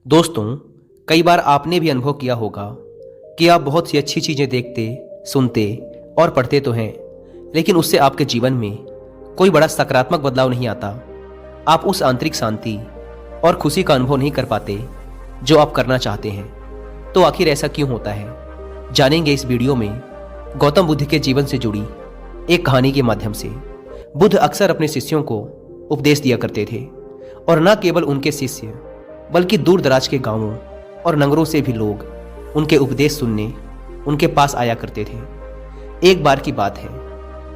दोस्तों, कई बार आपने भी अनुभव किया होगा कि आप बहुत सी अच्छी चीज़ें देखते, सुनते और पढ़ते तो हैं, लेकिन उससे आपके जीवन में कोई बड़ा सकारात्मक बदलाव नहीं आता। आप उस आंतरिक शांति और खुशी का अनुभव नहीं कर पाते जो आप करना चाहते हैं। तो आखिर ऐसा क्यों होता है, जानेंगे इस वीडियो में गौतम बुद्ध के जीवन से जुड़ी एक कहानी के माध्यम से। बुद्ध अक्सर अपने शिष्यों को उपदेश दिया करते थे, और न केवल उनके शिष्य बल्कि दूर दराज के गांवों और नगरों से भी लोग उनके उपदेश सुनने उनके पास आया करते थे। एक बार की बात है,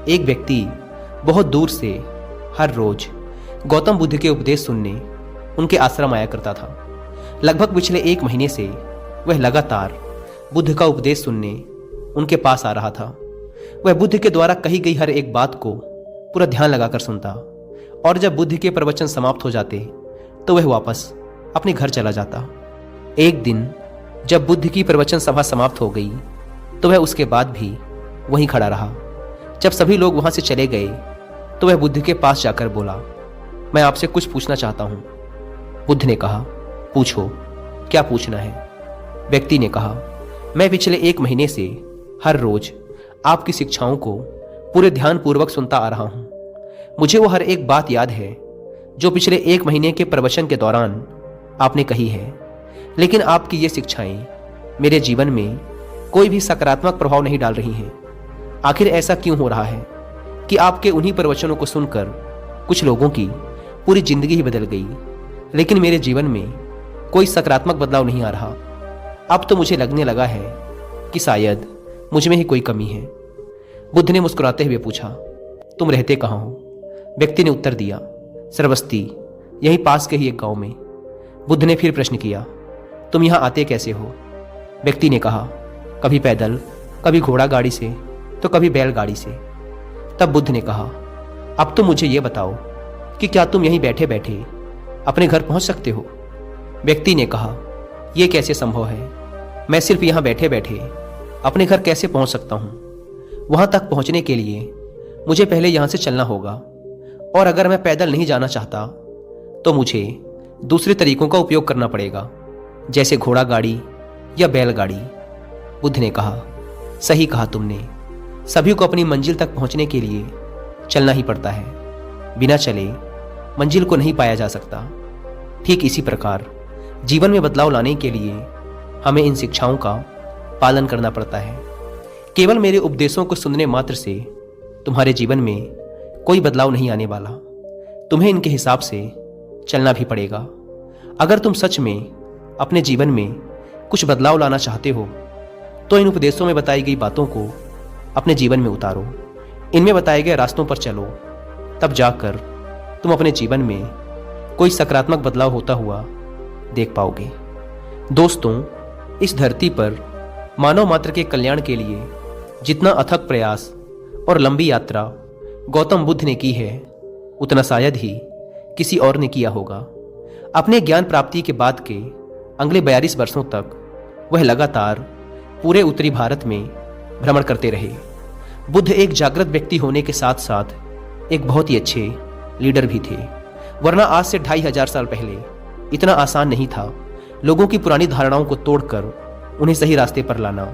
एक व्यक्ति बहुत दूर से हर रोज गौतम बुद्ध के उपदेश सुनने उनके आश्रम आया करता था। लगभग पिछले 1 महीने से वह लगातार बुद्ध का उपदेश सुनने उनके पास आ रहा था। वह बुद्ध के द्वारा कही गई हर एक बात को पूरा ध्यान लगाकर सुनता, और जब बुद्ध के प्रवचन समाप्त हो जाते तो वह वापस अपने घर चला जाता। एक दिन जब बुद्ध की प्रवचन सभा समाप्त हो गई तो वह उसके बाद भी वहीं खड़ा रहा। जब सभी लोग वहां से चले गए तो वह बुद्ध के पास जाकर बोला, मैं आपसे कुछ पूछना चाहता हूं। बुद्ध ने कहा, पूछो, क्या पूछना है? व्यक्ति ने कहा, मैं पिछले 1 महीने से हर रोज आपकी शिक्षाओं को पूरे ध्यानपूर्वक सुनता आ रहा हूं। मुझे वो हर एक बात याद है जो पिछले 1 महीने के प्रवचन के दौरान आपने कही है, लेकिन आपकी ये शिक्षाएं मेरे जीवन में कोई भी सकारात्मक प्रभाव नहीं डाल रही हैं। आखिर ऐसा क्यों हो रहा है कि आपके उन्हीं प्रवचनों को सुनकर कुछ लोगों की पूरी जिंदगी ही बदल गई, लेकिन मेरे जीवन में कोई सकारात्मक बदलाव नहीं आ रहा। अब तो मुझे लगने लगा है कि शायद मुझ में ही कोई कमी है। बुद्ध ने मुस्कुराते हुए पूछा, तुम रहते कहाँ हो? व्यक्ति ने उत्तर दिया, श्रावस्ती, यहीं पास के ही एक गांव में। बुद्ध ने फिर प्रश्न किया, तुम यहाँ आते कैसे हो? व्यक्ति ने कहा, कभी पैदल, कभी घोड़ा गाड़ी से, तो कभी बैलगाड़ी से। तब बुद्ध ने कहा, अब तुम मुझे ये बताओ कि क्या तुम यहीं बैठे बैठे अपने घर पहुंच सकते हो? व्यक्ति ने कहा, यह कैसे संभव है? मैं सिर्फ यहाँ बैठे बैठे अपने घर कैसे पहुंच सकता हूँ? वहां तक पहुंचने के लिए मुझे पहले यहाँ से चलना होगा, और अगर मैं पैदल नहीं जाना चाहता तो मुझे दूसरे तरीकों का उपयोग करना पड़ेगा, जैसे घोड़ा गाड़ी या बैलगाड़ी। बुद्ध ने कहा, सही कहा तुमने। सभी को अपनी मंजिल तक पहुंचने के लिए चलना ही पड़ता है। बिना चले मंजिल को नहीं पाया जा सकता। ठीक इसी प्रकार जीवन में बदलाव लाने के लिए हमें इन शिक्षाओं का पालन करना पड़ता है। केवल मेरे उपदेशों को सुनने मात्र से तुम्हारे जीवन में कोई बदलाव नहीं आने वाला। तुम्हें इनके हिसाब से चलना भी पड़ेगा। अगर तुम सच में अपने जीवन में कुछ बदलाव लाना चाहते हो तो इन उपदेशों में बताई गई बातों को अपने जीवन में उतारो। इनमें बताए गए रास्तों पर चलो, तब जाकर तुम अपने जीवन में कोई सकारात्मक बदलाव होता हुआ देख पाओगे। दोस्तों, इस धरती पर मानव मात्र के कल्याण के लिए जितना अथक प्रयास और लंबी यात्रा गौतम बुद्ध ने की है, उतना शायद ही किसी और ने किया होगा। अपने ज्ञान प्राप्ति के बाद के अगले 42 वर्षों तक वह लगातार पूरे उत्तरी भारत में भ्रमण करते रहे। बुद्ध एक जागृत व्यक्ति होने के साथ साथ एक बहुत ही अच्छे लीडर भी थे, वरना आज से 2500 साल पहले इतना आसान नहीं था लोगों की पुरानी धारणाओं को तोड़कर उन्हें सही रास्ते पर लाना।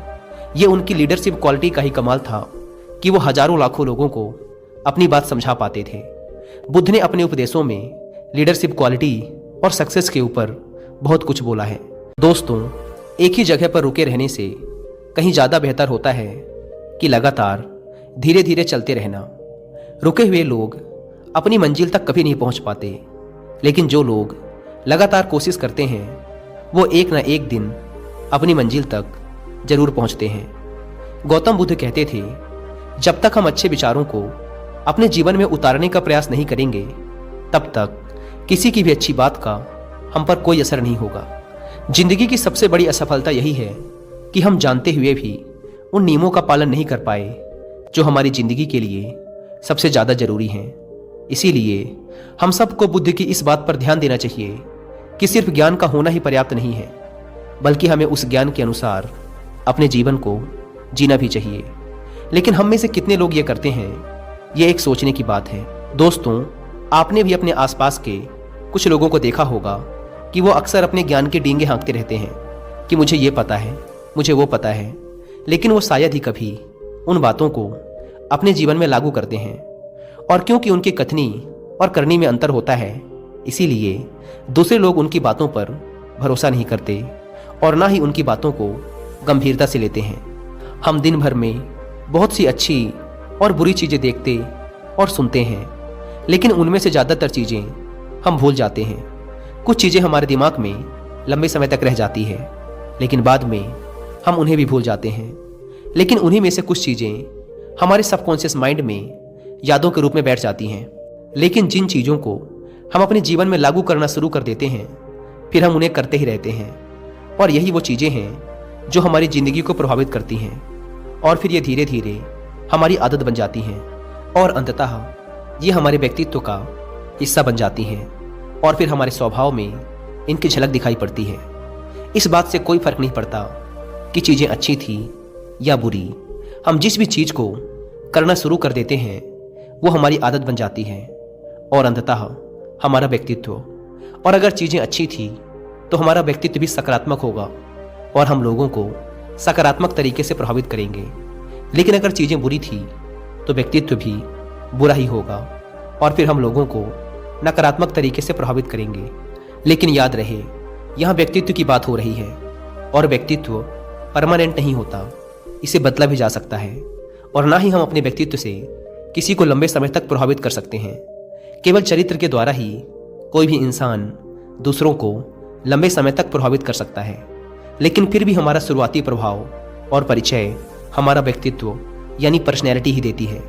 यह उनकी लीडरशिप क्वालिटी का ही कमाल था कि वो हजारों लाखों लोगों को अपनी बात समझा पाते थे। बुद्ध ने अपने उपदेशों में लीडरशिप क्वालिटी और सक्सेस के ऊपर बहुत कुछ बोला है। दोस्तों, एक ही जगह पर रुके रहने से कहीं ज़्यादा बेहतर होता है कि लगातार धीरे धीरे चलते रहना। रुके हुए लोग अपनी मंजिल तक कभी नहीं पहुंच पाते, लेकिन जो लोग लगातार कोशिश करते हैं वो एक ना एक दिन अपनी मंजिल तक जरूर पहुंचते हैं। गौतम बुद्ध कहते थे, जब तक हम अच्छे विचारों को अपने जीवन में उतारने का प्रयास नहीं करेंगे, तब तक किसी की भी अच्छी बात का हम पर कोई असर नहीं होगा। जिंदगी की सबसे बड़ी असफलता यही है कि हम जानते हुए भी उन नियमों का पालन नहीं कर पाए जो हमारी जिंदगी के लिए सबसे ज़्यादा जरूरी हैं। इसीलिए हम सबको बुद्ध की इस बात पर ध्यान देना चाहिए कि सिर्फ ज्ञान का होना ही पर्याप्त नहीं है, बल्कि हमें उस ज्ञान के अनुसार अपने जीवन को जीना भी चाहिए। लेकिन हम में से कितने लोग ये करते हैं, ये एक सोचने की बात है। दोस्तों, आपने भी अपने आसपास के कुछ लोगों को देखा होगा कि वो अक्सर अपने ज्ञान के डींगे हाँकते रहते हैं कि मुझे ये पता है, मुझे वो पता है, लेकिन वो शायद ही कभी उन बातों को अपने जीवन में लागू करते हैं। और क्योंकि उनकी कथनी और करनी में अंतर होता है, इसीलिए दूसरे लोग उनकी बातों पर भरोसा नहीं करते और ना ही उनकी बातों को गंभीरता से लेते हैं। हम दिन भर में बहुत सी अच्छी और बुरी चीज़ें देखते और सुनते हैं, लेकिन उनमें से ज़्यादातर चीज़ें हम भूल जाते हैं। कुछ चीज़ें हमारे दिमाग में लंबे समय तक रह जाती है, लेकिन बाद में हम उन्हें भी भूल जाते हैं। लेकिन उन्हीं में से कुछ चीज़ें हमारे सबकॉन्शियस माइंड में यादों के रूप में बैठ जाती हैं। लेकिन जिन चीज़ों को हम अपने जीवन में लागू करना शुरू कर देते हैं, फिर हम उन्हें करते ही रहते हैं। और यही वो चीज़ें हैं जो हमारी ज़िंदगी को प्रभावित करती हैं, और फिर ये धीरे धीरे हमारी आदत बन जाती हैं, और अंततः ये हमारे व्यक्तित्व का हिस्सा बन जाती हैं, और फिर हमारे स्वभाव में इनकी झलक दिखाई पड़ती है। इस बात से कोई फर्क नहीं पड़ता कि चीज़ें अच्छी थी या बुरी, हम जिस भी चीज़ को करना शुरू कर देते हैं वो हमारी आदत बन जाती है और अंततः हमारा व्यक्तित्व। और अगर चीज़ें अच्छी थी तो हमारा व्यक्तित्व भी सकारात्मक होगा और हम लोगों को सकारात्मक तरीके से प्रभावित करेंगे। लेकिन अगर चीज़ें बुरी थी तो व्यक्तित्व भी बुरा ही होगा और फिर हम लोगों को नकारात्मक तरीके से प्रभावित करेंगे। लेकिन याद रहे, यहाँ व्यक्तित्व की बात हो रही है और व्यक्तित्व परमानेंट नहीं होता, इसे बदला भी जा सकता है। और ना ही हम अपने व्यक्तित्व से किसी को लंबे समय तक प्रभावित कर सकते हैं। केवल चरित्र के द्वारा ही कोई भी इंसान दूसरों को लंबे समय तक प्रभावित कर सकता है। लेकिन फिर भी हमारा शुरुआती प्रभाव और परिचय हमारा व्यक्तित्व यानी पर्सनैलिटी ही देती है।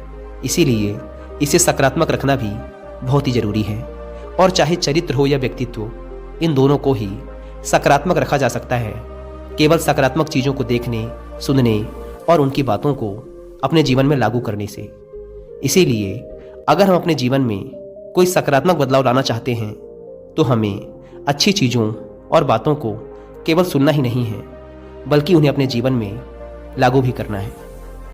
इसीलिए इसे सकारात्मक रखना भी बहुत ही ज़रूरी है। और चाहे चरित्र हो या व्यक्तित्व, इन दोनों को ही सकारात्मक रखा जा सकता है केवल सकारात्मक चीज़ों को देखने, सुनने और उनकी बातों को अपने जीवन में लागू करने से। इसीलिए अगर हम अपने जीवन में कोई सकारात्मक बदलाव लाना चाहते हैं तो हमें अच्छी चीज़ों और बातों को केवल सुनना ही नहीं है, बल्कि उन्हें अपने जीवन में लागू भी करना है।